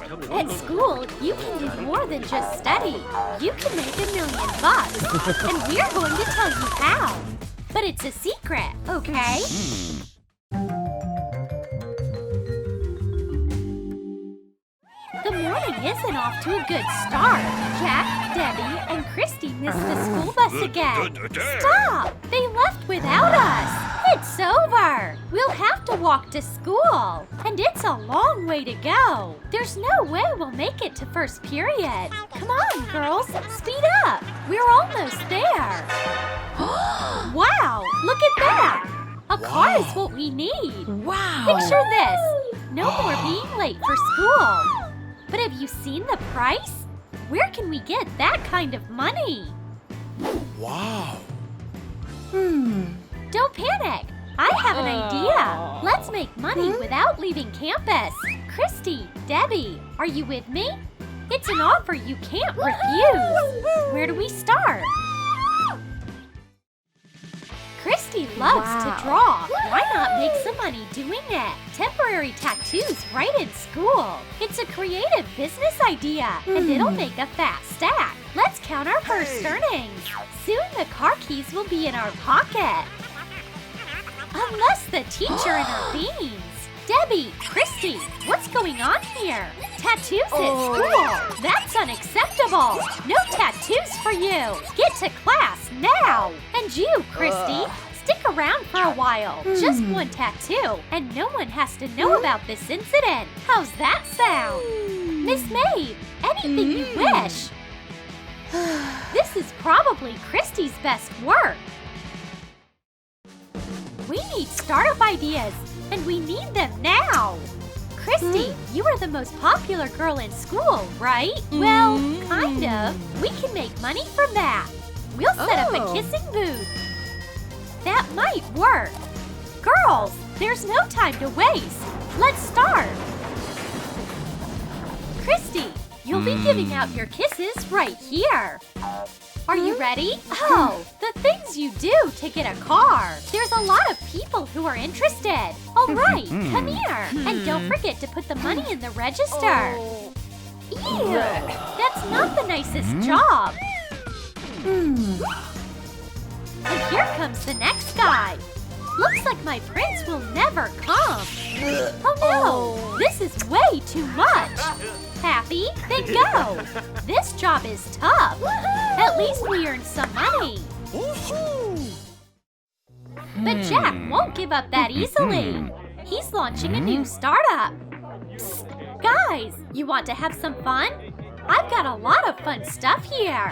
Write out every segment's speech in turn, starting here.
At school, you can do more than just study. You can make $1 million bucks, and we're going to tell you how. But it's a secret, okay? The morning isn't off to a good start. Jack, Debbie, and Christy missed the school bus again. Stop! They left without us. It's over. We'll have to walk to school. And it's a long way to go. There's no way we'll make it to first period. Come on, girls. Speed up. We're almost there. Wow! Look at that. A car is what we need. Wow! Picture this. No more being late for school. But have you seen the price? Where can we get that kind of money? Wow. Don't panic. I have an idea. Let's make money without leaving campus. Christy, Debbie, are you with me? It's an offer you can't refuse. Where do we start? Christy loves to draw. Why not make some money doing it? Temporary tattoos right in school. It's a creative business idea, and it'll make a fat stack. Let's count our first earnings. Soon the car keys will be in our pocket. Unless the teacher intervenes. Debbie, Christy, what's going on here? Tattoos at school. That's unacceptable. No tattoos for you. Get to class now. And you, Christy, stick around for a while. Just one tattoo, and no one has to know about this incident. How's that sound? Miss Maeve, anything you wish. This is probably Christy's best work. We need startup ideas, and we need them now. Christy, you are the most popular girl in school, right? Well, kind of. We can make money from that. We'll set up a kissing booth. That might work. Girls, there's no time to waste. Let's start. Christy, you'll be giving out your kisses right here. Are you ready? Oh, the things you do to get a car. There's a lot of people who are interested. All right, come here. And don't forget to put the money in the register. Ew, that's not the nicest job. And here comes the next guy. Looks like my prince will never come. Oh no, this is way too much. Happy? Then go. This job is tough. At least we earned some money. But Jack won't give up that easily. He's launching a new startup. Psst, guys, you want to have some fun? I've got a lot of fun stuff here.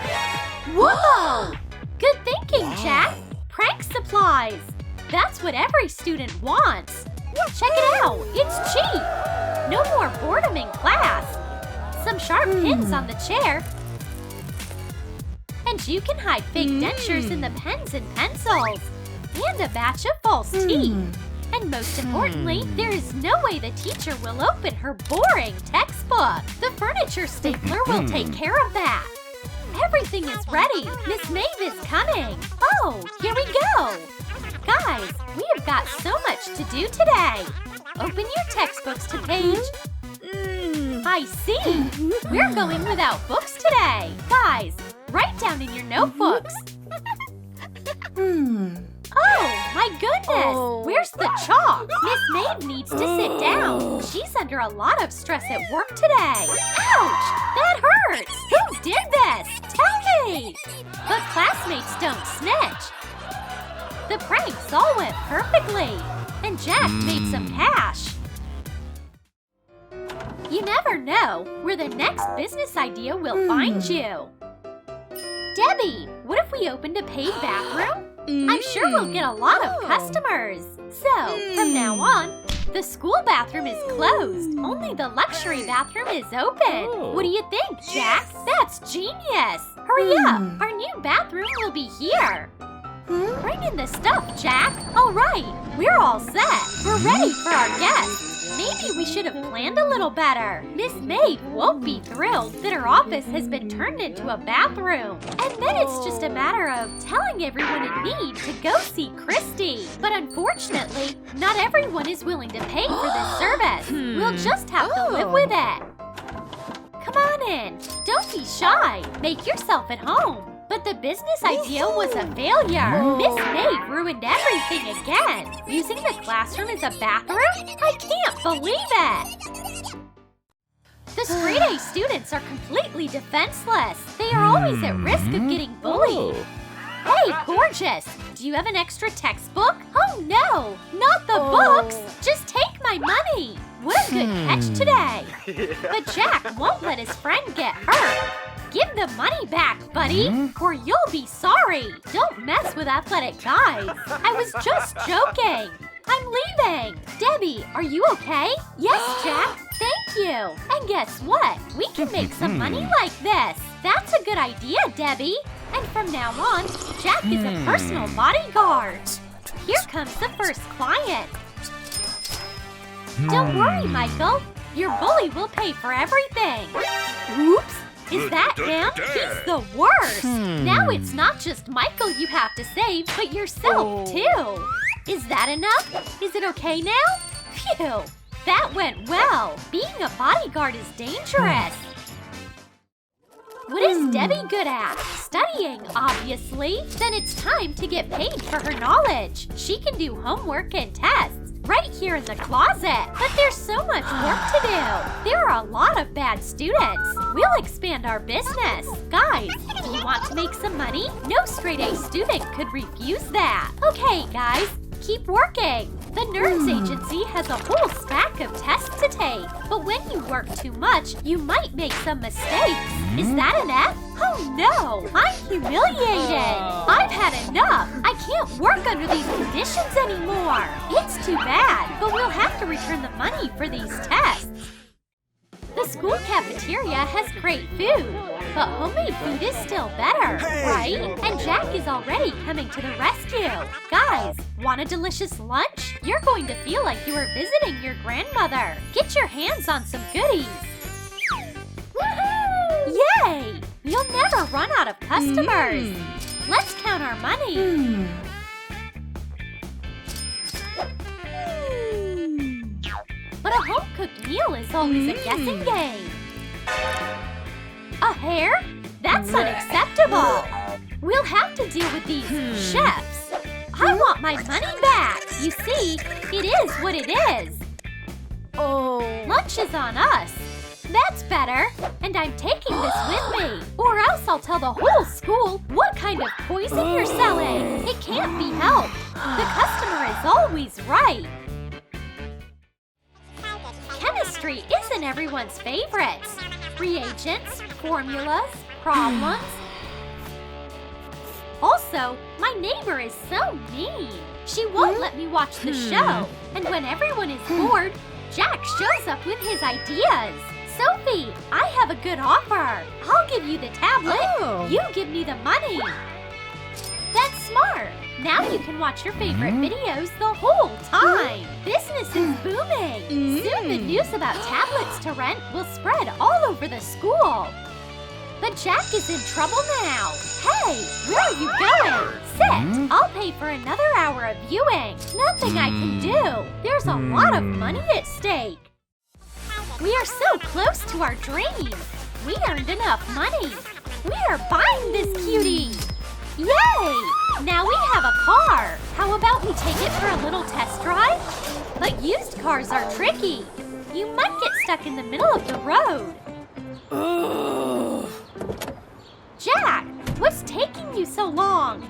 Whoa! Good thinking, Jack. Prank supplies. That's what every student wants. Check it out. It's cheap. No more boredom in class. Some sharp pins on the chair. And you can hide fake dentures in the pens and pencils. And a batch of false teeth. And most importantly, there is no way the teacher will open her boring textbook. The furniture stapler will take care of that. Everything is ready. Miss Maeve is coming. Oh, here we go. Guys, we have got so much to do today. Open your textbooks to page... I see. We're going without books today. Guys, write down in your notebooks. Oh, my goodness. Where's the chalk? Miss Maeve needs to sit down. She's under a lot of stress at work today. Ouch! That hurts. Who did this? Tell me. But classmates don't snitch. The pranks all went perfectly. And Jack made some cash. You never know where the next business idea will find you. Debbie, what if we opened a paid bathroom? I'm sure we'll get a lot of customers. So, from now on, the school bathroom is closed. Only the luxury bathroom is open. What do you think, Jack? That's genius. Hurry up. Our new bathroom will be here. Bring in the stuff, Jack. All right, we're all set. We're ready for our guests. Maybe we should have planned a little better. Miss Maeve won't be thrilled that her office has been turned into a bathroom. And then it's just a matter of telling everyone in need to go see Christy. But unfortunately, not everyone is willing to pay for this service. We'll just have to live with it. in. Don't be shy. Make yourself at home. But the business idea was a failure. Miss May ruined everything again. Using the classroom as a bathroom? I can't believe it. The straight-A students are completely defenseless. They are always at risk of getting bullied. Hey, gorgeous! Do you have an extra textbook? Oh no! Not the books! Just take my money! What a good catch today! But Jack won't let his friend get hurt. Give the money back, buddy, or you'll be sorry. Don't mess with athletic guys. I was just joking. I'm leaving. Debbie, are you okay? Yes, Jack. Thank you. And guess what? We can make some money like this. That's a good idea, Debbie. And from now on, Jack is a personal bodyguard. Here comes the first client. Don't worry, Michael. Your bully will pay for everything. Oops. Is that him? He's the worst. Now it's not just Michael you have to save, but yourself too. Is that enough? Is it okay now? Phew. That went well. Being a bodyguard is dangerous. What is Debbie good at? Studying, obviously. Then it's time to get paid for her knowledge. She can do homework and tests right here in the closet. But there's so much work to do. There are a lot of bad students. We'll expand our business. Guys, do you want to make some money? No straight-A student could refuse that. Okay, guys, keep working. The Nerds Agency has a whole stack of tests to take. But when you work too much, you might make some mistakes. Is that an F? Oh no, I'm humiliated. I've had enough. I can't work under these conditions anymore. It's too bad, but we'll have to return the money for these tests. The school cafeteria has great food, but homemade food is still better, right? And Jack is already coming to the rescue. Guys, want a delicious lunch? You're going to feel like you are visiting your grandmother. Get your hands on some goodies. Woohoo! Yay! You'll never run out of customers. Let's count our money. But a home-cooked meal is always a guessing game. A hair? That's unacceptable. We'll have to deal with these chefs. I want my money back. You see, it is what it is. Lunch is on us. That's better. And I'm taking this with me. Or else I'll tell the whole school what kind of poison you're selling. It can't be helped. The customer is always right. Chemistry isn't everyone's favorites. Reagents, formulas, problems. Also, my neighbor is so mean. She won't let me watch the show. And when everyone is bored, Jack shows up with his ideas. Sophie, I have a good offer. I'll give you the tablet. You give me the money. That's smart. Now you can watch your favorite videos the whole time. Business is booming. Soon the news about tablets to rent will spread all over the school. But Jack is in trouble now. Hey, where are you going? Sit. I'll pay for another hour of viewing. Nothing I can do. There's a lot of money at stake. We are so close to our dream. We earned enough money. We are buying this cutie. Yay! Now we have a car. How about we take it for a little test drive? But used cars are tricky. You might get stuck in the middle of the road. Jack, what's taking you so long?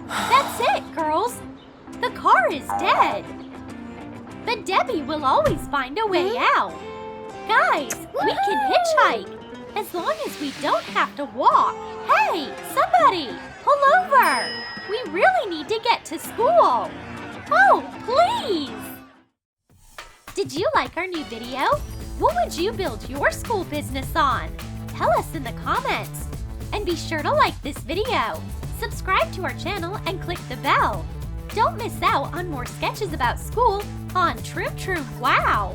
That's it, girls. The car is dead. But Debbie will always find a way out. Guys, we can hitchhike. As long as we don't have to walk. Hey, somebody, pull over. We really need to get to school. Oh, please. Did you like our new video? What would you build your school business on? Tell us in the comments. And be sure to like this video. Subscribe to our channel and click the bell. Don't miss out on more sketches about school on Troom. Wow!